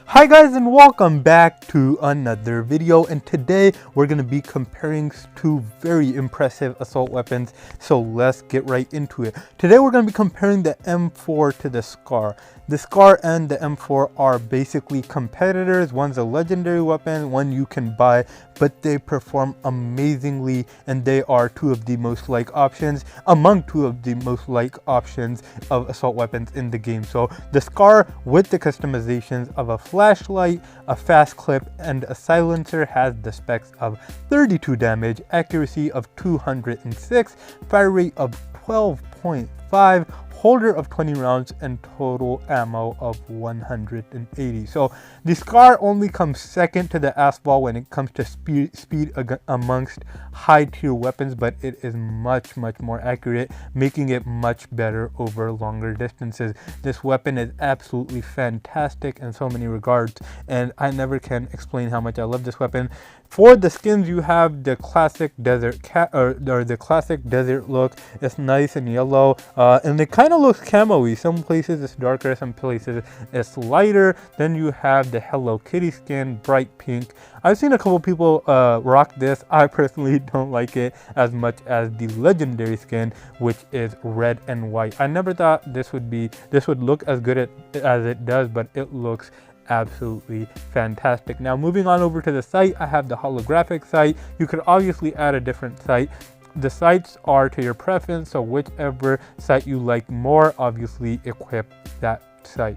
Hi guys, and welcome back to another video, and today we're going to be comparing two very impressive assault weapons, so let's get right into it. Today we're going to be comparing the M4 to the SCAR. The SCAR and the M4 are basically competitors. One's a legendary weapon, one you can buy, but they perform amazingly, and they are two of the most liked options among two of the most liked options of assault weapons in the game. So the SCAR, with the customizations of a flashlight, a fast clip, and a silencer, has the specs of 32 damage, accuracy of 206, fire rate of 12.5, holder of 20 rounds, and total ammo of 180. So the SCAR only comes second to the Asphalt when it comes to speed amongst high tier weapons, but it is much more accurate, making it much better over longer distances. This weapon is absolutely fantastic in so many regards, and I never can explain how much I love this weapon. For the skins, you have the classic desert or the classic desert look. It's nice and yellow, and it kind of looks camo-y. Some places it's darker, some places it's lighter. Then you have the Hello Kitty skin, bright pink. I've seen a couple people rock this. I personally don't like it as much as the legendary skin, which is red and white. I never thought this would look as good as it does, but it looks absolutely fantastic. Now moving on over to the sight, I have the holographic sight. You could obviously add a different sight. The sights are to your preference, so whichever sight you like more, obviously equip that sight.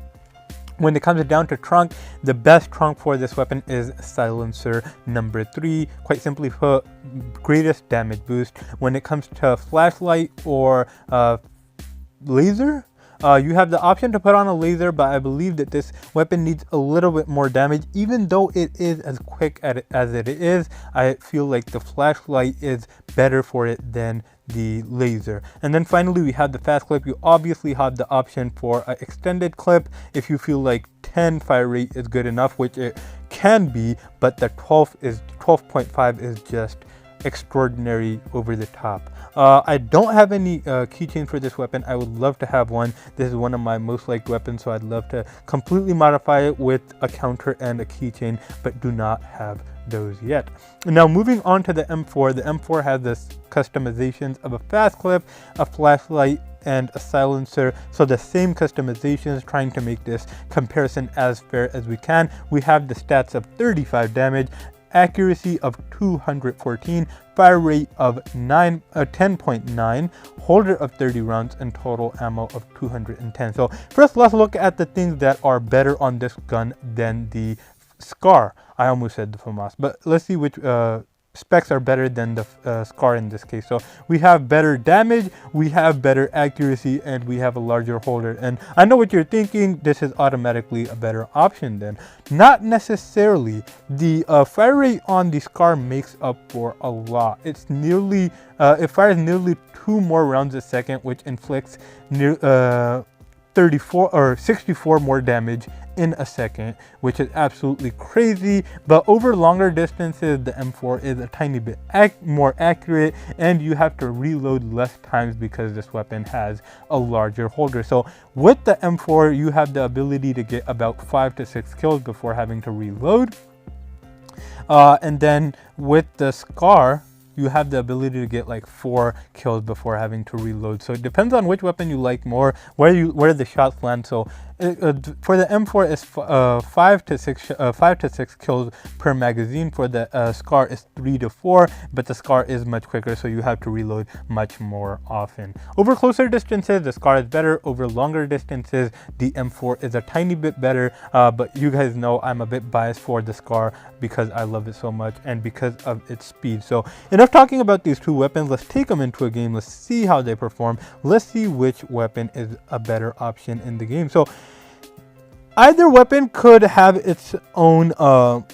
When it comes down to trunk, the best trunk for this weapon is silencer number 3. Quite simply put, greatest damage boost. When it comes to flashlight or laser, you have the option to put on a laser, but I believe that this weapon needs a little bit more damage. Even though it is as quick as it is, I feel like the flashlight is better for it than the laser. And then finally, we have the fast clip. You obviously have the option for an extended clip if you feel like 10 fire rate is good enough, which it can be, but the 12.5 is just extraordinary, over the top. I don't have any keychain for this weapon. I would love to have one. This is one of my most liked weapons, so I'd love to completely modify it with a counter and a keychain, but do not have those yet. Now moving on to the M4. The M4 has this customizations of a fast clip, a flashlight, and a silencer. So the same customizations, trying to make this comparison as fair as we can. We have the stats of 35 damage, accuracy of 214, fire rate of 10.9, holder of 30 rounds, and total ammo of 210. So first, let's look at the things that are better on this gun than the SCAR. I almost said the FAMAS, but let's see which specs are better than the SCAR in this case. So we have better damage, we have better accuracy, and we have a larger holder. And I know what you're thinking, this is automatically a better option then. Not necessarily. The fire rate on the SCAR makes up for a lot. It's nearly, it fires nearly 2 more rounds a second, which inflicts near 34 or 64 more damage in a second, which is absolutely crazy. But over longer distances, the M4 is a tiny bit more accurate, and you have to reload less times because this weapon has a larger holder. So with the M4, you have the ability to get about 5 to 6 kills before having to reload, and then with the SCAR, you have the ability to get like 4 kills before having to reload. So it depends on which weapon you like more, where the shots land. So for the M4 is 5 to 6 kills per magazine. For the SCAR is 3 to 4, but the SCAR is much quicker, so you have to reload much more often. Over closer distances, the SCAR is better. Over longer distances, the M4 is a tiny bit better, but you guys know I'm a bit biased for the SCAR because I love it so much and because of its speed. So enough talking about these two weapons. Let's take them into a game. Let's see how they perform. Let's see which weapon is a better option in the game. So either weapon could have its own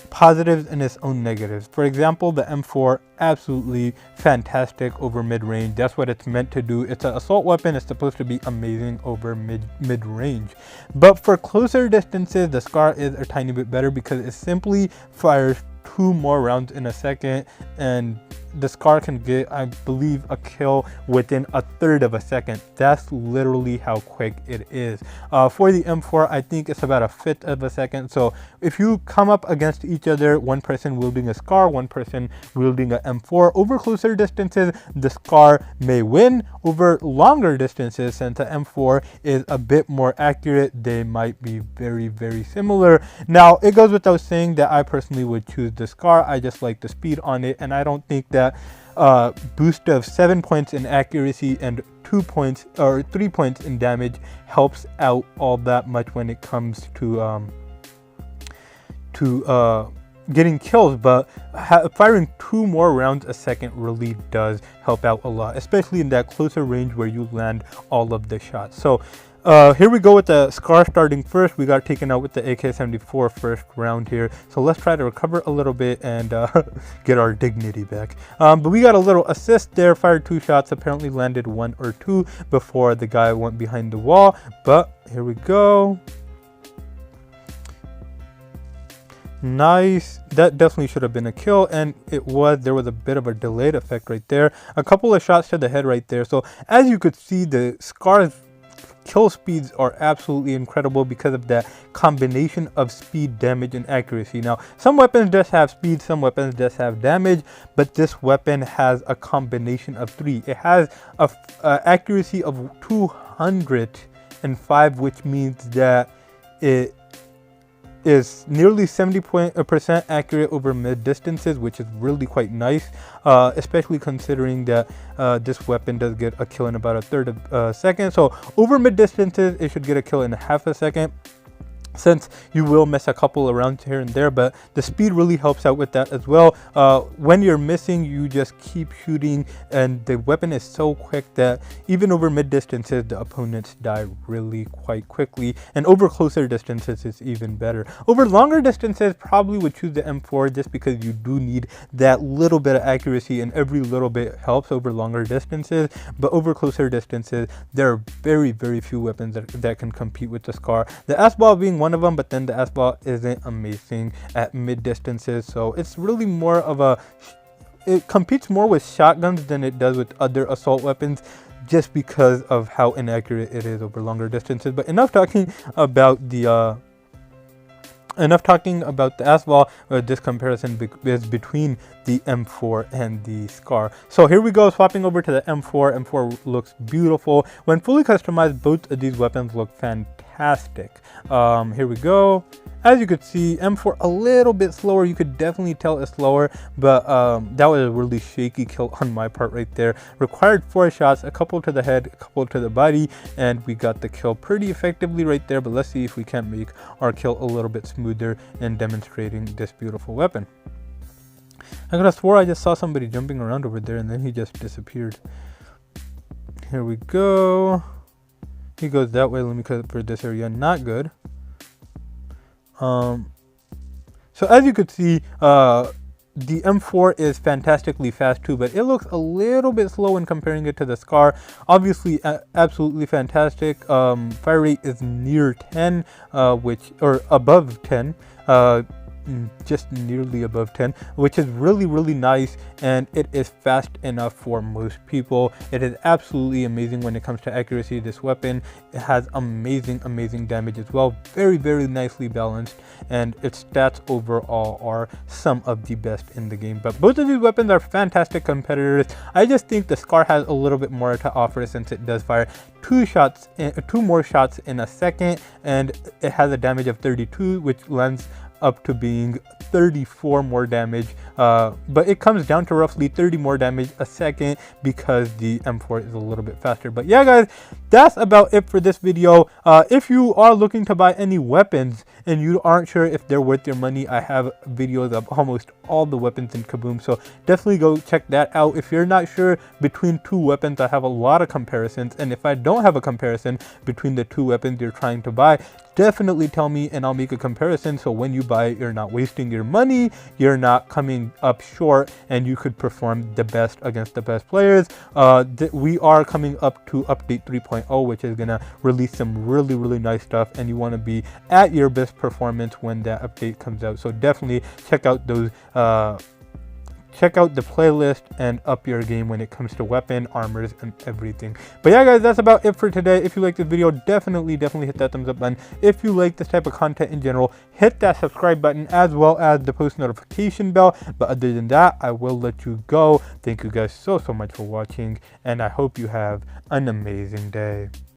positives and its own negatives. For example, the M4, absolutely fantastic over mid-range. That's what it's meant to do. It's an assault weapon. It's supposed to be amazing over mid-range. But for closer distances, the SCAR is a tiny bit better because it simply fires 2 more rounds in a second, and the Scar can get, I believe, a kill within 1/3 of a second. That's literally how quick it is. For the M4, I think it's about 1/5 of a second. So if you come up against each other, one person wielding a Scar, one person wielding a M4, over closer distances, the Scar may win. Over longer distances, since the M4 is a bit more accurate, they might be very, very similar. Now, it goes without saying that I personally would choose the Scar. I just like the speed on it, and I don't think that boost of 7 points in accuracy and 2 points or 3 points in damage helps out all that much when it comes to getting kills, but firing 2 more rounds a second really does help out a lot, especially in that closer range where you land all of the shots. So here we go with the Scar starting first. We got taken out with the AK-74 first round here. So let's try to recover a little bit and get our dignity back. But we got a little assist there, fired 2 shots, apparently landed 1 or 2 before the guy went behind the wall. But here we go. Nice. That definitely should have been a kill, and it was. There was a bit of a delayed effect right there. A couple of shots to the head right there. So as you could see, the Scar's kill speeds are absolutely incredible because of that combination of speed, damage, and accuracy. Now, some weapons just have speed, some weapons just have damage, but this weapon has a combination of 3. It has a accuracy of 205, which means that it is nearly 70% accurate over mid distances, which is really quite nice, especially considering that this weapon does get a kill in about 1/3 of a second. So over mid distances, it should get a kill in 1/2 a second, since you will miss a couple of rounds here and there, but the speed really helps out with that as well. When you're missing, you just keep shooting, and the weapon is so quick that even over mid distances, the opponents die really quite quickly, and over closer distances, it's even better. Over longer distances, probably would choose the M4 just because you do need that little bit of accuracy, and every little bit helps over longer distances. But over closer distances, there are very, very few weapons that can compete with the Scar. The S-Ball being one of them, but then the S-Ball isn't amazing at mid distances, so it's really more of it competes more with shotguns than it does with other assault weapons, just because of how inaccurate it is over longer distances. But enough talking about the S-Ball. This comparison is between the M4 and the Scar. So here we go, swapping over to the M4. M4 looks beautiful. When fully customized, both of these weapons look fantastic. Here we go. As you could see, M4 a little bit slower. You could definitely tell it's slower, but that was a really shaky kill on my part right there. Required 4 shots, a couple to the head, a couple to the body, and we got the kill pretty effectively right there. But let's see if we can't make our kill a little bit smoother in demonstrating this beautiful weapon. I could have swore I just saw somebody jumping around over there, and then he just disappeared. Here we go. He goes that way. Let me cover this area. Not good. So as you could see, the M4 is fantastically fast too, but it looks a little bit slow when comparing it to the Scar. Obviously, absolutely fantastic. Fire rate is near 10, or above 10. Just nearly above 10, which is really, really nice, and it is fast enough for most people. It is absolutely amazing when it comes to accuracy. This weapon, it has amazing damage as well. Very, very nicely balanced, and its stats overall are some of the best in the game. But both of these weapons are fantastic competitors. I just think the Scar has a little bit more to offer, since it does fire 2 more shots in a second, and it has a damage of 32, which lends up to being 34 more damage, but it comes down to roughly 30 more damage a second because the M4 is a little bit faster. But yeah, guys, that's about it for this video. If you are looking to buy any weapons and you aren't sure if they're worth your money, I have videos of almost all the weapons in Kuboom, so definitely go check that out. If you're not sure between 2 weapons, I have a lot of comparisons, and if I don't have a comparison between the 2 weapons you're trying to buy, definitely tell me and I'll make a comparison, so when you buy it, you're not wasting your money, you're not coming up short, and you could perform the best against the best players. We are coming up to update 3.0, which is gonna release some really nice stuff, and you want to be at your best performance when that update comes out. So definitely check out those check out the playlist and up your game when it comes to weapon, armors, and everything. But yeah, guys, that's about it for today. If you like this video, definitely hit that thumbs up button. If you like this type of content in general, hit that subscribe button as well as the post notification bell. But other than that, I will let you go. Thank you guys so much for watching, and I hope you have an amazing day.